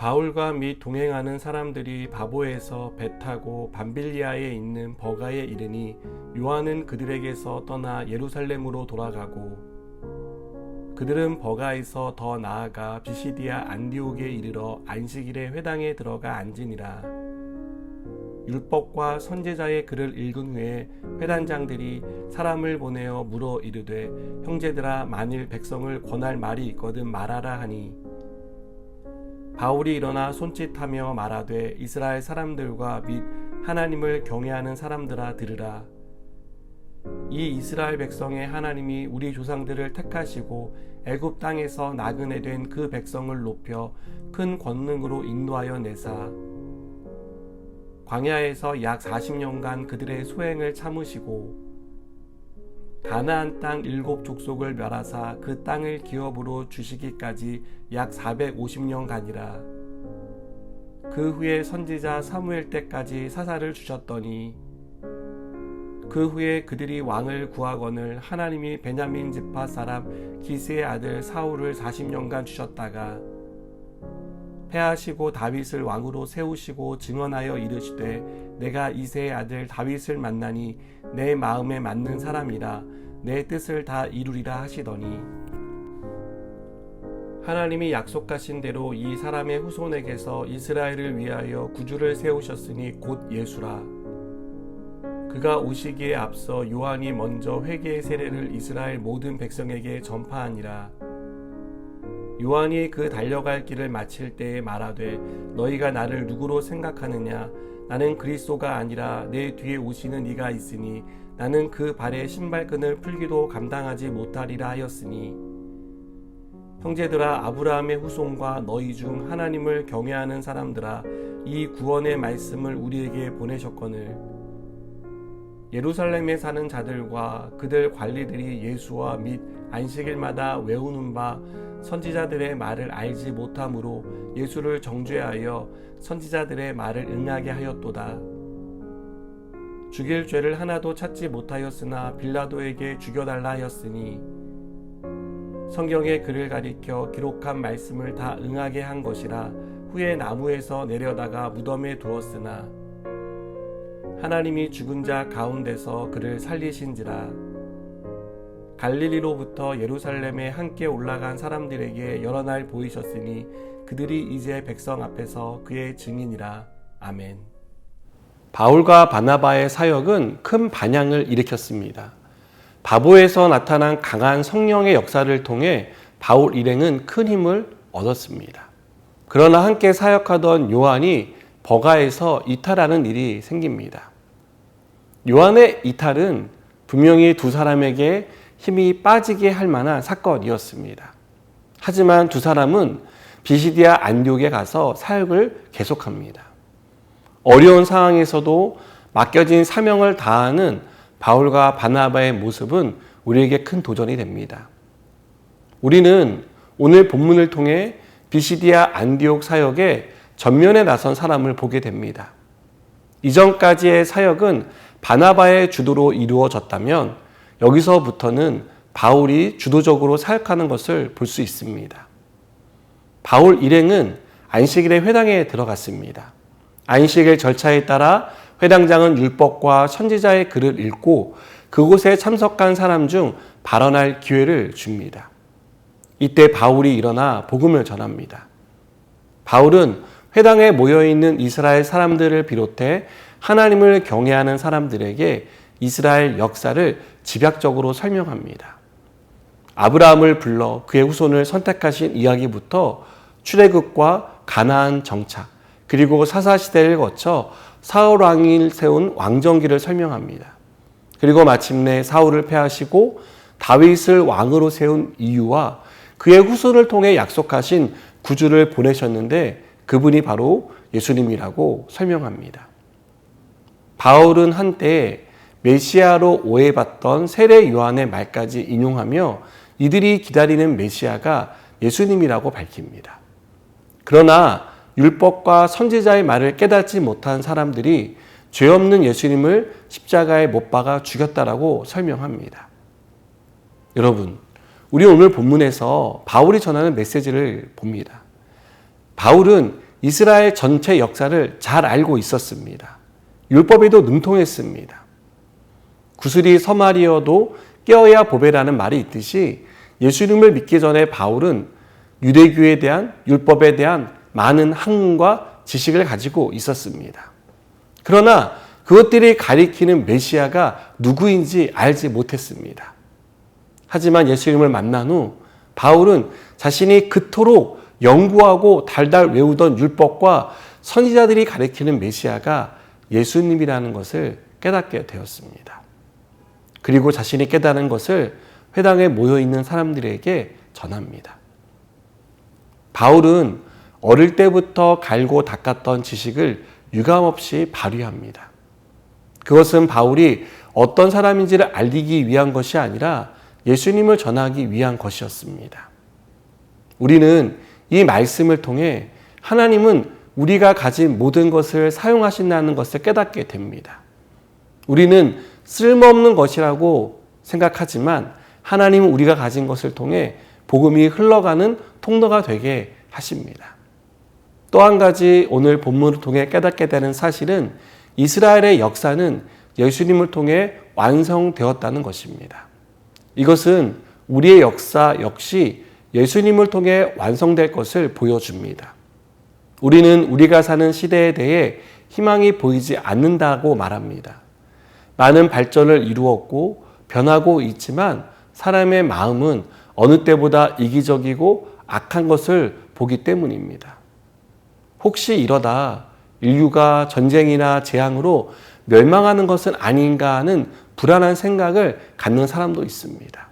바울과 및 동행하는 사람들이 바보에서 배 타고 밤빌리아에 있는 버가에 이르니 요한은 그들에게서 떠나 예루살렘으로 돌아가고, 그들은 버가에서 더 나아가 비시디아 안디옥에 이르러 안식일에 회당에 들어가 앉으니라. 율법과 선지자의 글을 읽은 후에 회단장들이 사람을 보내어 물어 이르되, 형제들아, 만일 백성을 권할 말이 있거든 말하라 하니, 바울이 일어나 손짓하며 말하되, 이스라엘 사람들과 및 하나님을 경외하는 사람들아 들으라. 이 이스라엘 백성의 하나님이 우리 조상들을 택하시고 애굽 땅에서 나그네 된 그 백성을 높여 큰 권능으로 인도하여 내사 광야에서 약 40년간 그들의 소행을 참으시고 가나안 땅 7 족속을 멸하사 그 땅을 기업으로 주시기까지 약 450년간이라. 그 후에 선지자 사무엘 때까지 사사를 주셨더니, 그 후에 그들이 왕을 구하거늘 하나님이 베냐민 지파 사람 기스의 아들 사울을 40년간 주셨다가 패하시고 다윗을 왕으로 세우시고 증언하여 이르시되, 내가 이새의 아들 다윗을 만나니 내 마음에 맞는 사람이라 내 뜻을 다 이루리라 하시더니, 하나님이 약속하신 대로 이 사람의 후손에게서 이스라엘을 위하여 구주를 세우셨으니 곧 예수라. 그가 오시기에 앞서 요한이 먼저 회개의 세례를 이스라엘 모든 백성에게 전파하니라. 요한이 그 달려갈 길을 마칠 때에 말하되, 너희가 나를 누구로 생각하느냐? 나는 그리스도가 아니라 내 뒤에 오시는 이가 있으니 나는 그 발의 신발끈을 풀기도 감당하지 못하리라 하였으니, 형제들아, 아브라함의 후손과 너희 중 하나님을 경외하는 사람들아, 이 구원의 말씀을 우리에게 보내셨거늘 예루살렘에 사는 자들과 그들 관리들이 예수와 및 안식일마다 외우는 바 선지자들의 말을 알지 못함으로 예수를 정죄하여 선지자들의 말을 응하게 하였도다. 죽일 죄를 하나도 찾지 못하였으나 빌라도에게 죽여달라 하였으니, 성경의 글을 가리켜 기록한 말씀을 다 응하게 한 것이라. 후에 나무에서 내려다가 무덤에 두었으나 하나님이 죽은 자 가운데서 그를 살리신지라. 갈릴리로부터 예루살렘에 함께 올라간 사람들에게 여러 날 보이셨으니 그들이 이제 백성 앞에서 그의 증인이라. 아멘. 바울과 바나바의 사역은 큰 반향을 일으켰습니다. 바보에서 나타난 강한 성령의 역사를 통해 바울 일행은 큰 힘을 얻었습니다. 그러나 함께 사역하던 요한이 버가에서 이탈하는 일이 생깁니다. 요한의 이탈은 분명히 두 사람에게 힘이 빠지게 할 만한 사건이었습니다. 하지만 두 사람은 비시디아 안디옥에 가서 사역을 계속합니다. 어려운 상황에서도 맡겨진 사명을 다하는 바울과 바나바의 모습은 우리에게 큰 도전이 됩니다. 우리는 오늘 본문을 통해 비시디아 안디옥 사역에 전면에 나선 사람을 보게 됩니다. 이전까지의 사역은 바나바의 주도로 이루어졌다면 여기서부터는 바울이 주도적으로 사역하는 것을 볼 수 있습니다. 바울 일행은 안식일에 회당에 들어갔습니다. 안식일 절차에 따라 회당장은 율법과 선지자의 글을 읽고 그곳에 참석한 사람 중 발언할 기회를 줍니다. 이때 바울이 일어나 복음을 전합니다. 바울은 회당에 모여있는 이스라엘 사람들을 비롯해 하나님을 경외하는 사람들에게 이스라엘 역사를 집약적으로 설명합니다. 아브라함을 불러 그의 후손을 선택하신 이야기부터 출애굽과 가나안 정착, 그리고 사사시대를 거쳐 사울 왕이 세운 왕정기를 설명합니다. 그리고 마침내 사울을 패하시고 다윗을 왕으로 세운 이유와 그의 후손을 통해 약속하신 구주를 보내셨는데 그분이 바로 예수님이라고 설명합니다. 바울은 한때 메시아로 오해받던 세례 요한의 말까지 인용하며 이들이 기다리는 메시아가 예수님이라고 밝힙니다. 그러나 율법과 선지자의 말을 깨닫지 못한 사람들이 죄 없는 예수님을 십자가에 못 박아 죽였다라고 설명합니다. 여러분, 우리 오늘 본문에서 바울이 전하는 메시지를 봅니다. 바울은 이스라엘 전체 역사를 잘 알고 있었습니다. 율법에도 능통했습니다. 구슬이 서말이어도 깨어야 보배라는 말이 있듯이 예수님을 믿기 전에 바울은 유대교에 대한 율법에 대한 많은 학문과 지식을 가지고 있었습니다. 그러나 그것들이 가리키는 메시아가 누구인지 알지 못했습니다. 하지만 예수님을 만난 후 바울은 자신이 그토록 연구하고 달달 외우던 율법과 선지자들이 가리키는 메시아가 예수님이라는 것을 깨닫게 되었습니다. 그리고 자신이 깨달은 것을 회당에 모여있는 사람들에게 전합니다. 바울은 어릴 때부터 갈고 닦았던 지식을 유감없이 발휘합니다. 그것은 바울이 어떤 사람인지를 알리기 위한 것이 아니라 예수님을 전하기 위한 것이었습니다. 우리는 이 말씀을 통해 하나님은 우리가 가진 모든 것을 사용하신다는 것을 깨닫게 됩니다. 우리는 쓸모없는 것이라고 생각하지만 하나님은 우리가 가진 것을 통해 복음이 흘러가는 통로가 되게 하십니다. 또 한 가지 오늘 본문을 통해 깨닫게 되는 사실은 이스라엘의 역사는 예수님을 통해 완성되었다는 것입니다. 이것은 우리의 역사 역시 예수님을 통해 완성될 것을 보여줍니다. 우리는 우리가 사는 시대에 대해 희망이 보이지 않는다고 말합니다. 많은 발전을 이루었고 변하고 있지만 사람의 마음은 어느 때보다 이기적이고 악한 것을 보기 때문입니다. 혹시 이러다 인류가 전쟁이나 재앙으로 멸망하는 것은 아닌가 하는 불안한 생각을 갖는 사람도 있습니다.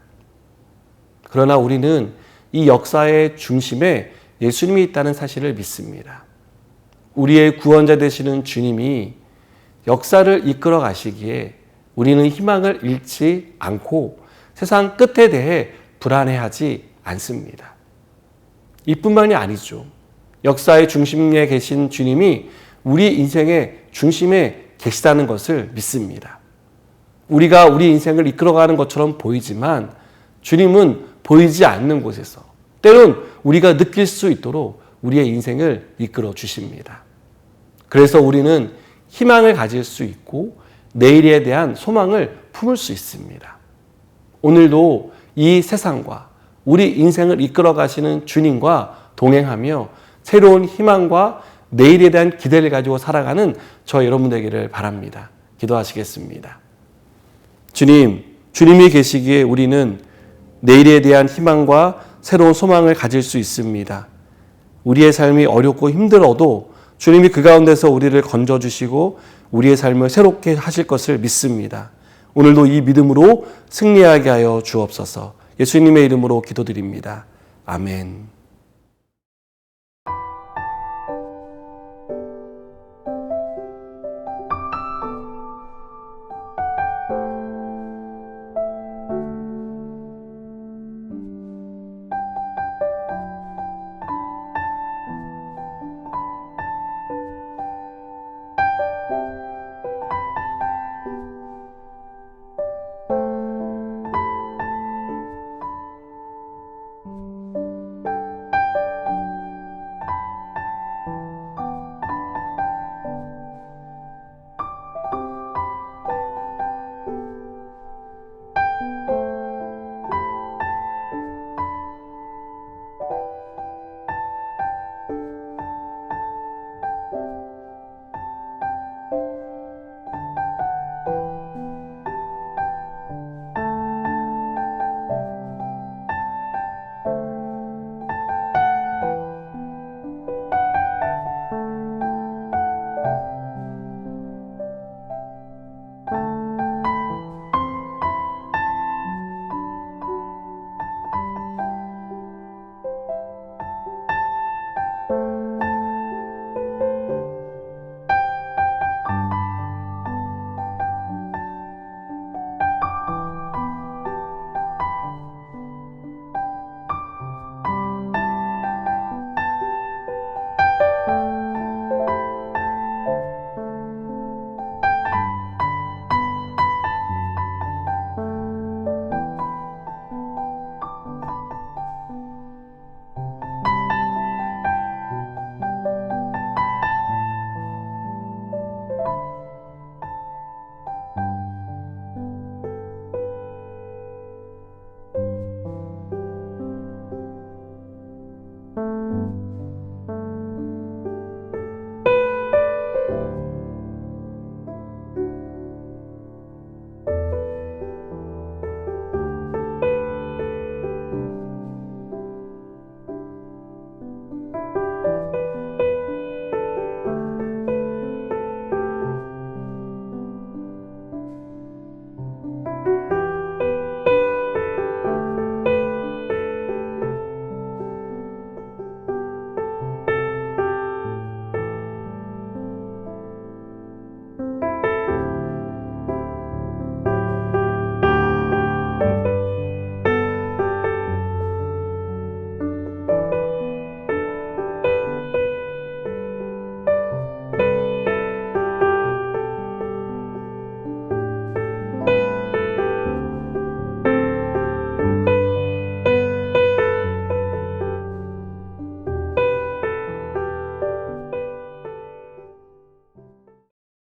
그러나 우리는 이 역사의 중심에 예수님이 있다는 사실을 믿습니다. 우리의 구원자 되시는 주님이 역사를 이끌어 가시기에 우리는 희망을 잃지 않고 세상 끝에 대해 불안해하지 않습니다. 이뿐만이 아니죠. 역사의 중심에 계신 주님이 우리 인생의 중심에 계시다는 것을 믿습니다. 우리가 우리 인생을 이끌어가는 것처럼 보이지만 주님은 보이지 않는 곳에서 때론 우리가 느낄 수 있도록 우리의 인생을 이끌어 주십니다. 그래서 우리는 희망을 가질 수 있고 내일에 대한 소망을 품을 수 있습니다. 오늘도 이 세상과 우리 인생을 이끌어 가시는 주님과 동행하며 새로운 희망과 내일에 대한 기대를 가지고 살아가는 저 여러분 되기를 바랍니다. 기도하시겠습니다. 주님, 주님이 계시기에 우리는 내일에 대한 희망과 새로운 소망을 가질 수 있습니다. 우리의 삶이 어렵고 힘들어도 주님이 그 가운데서 우리를 건져주시고 우리의 삶을 새롭게 하실 것을 믿습니다. 오늘도 이 믿음으로 승리하게 하여 주옵소서. 예수님의 이름으로 기도드립니다. 아멘.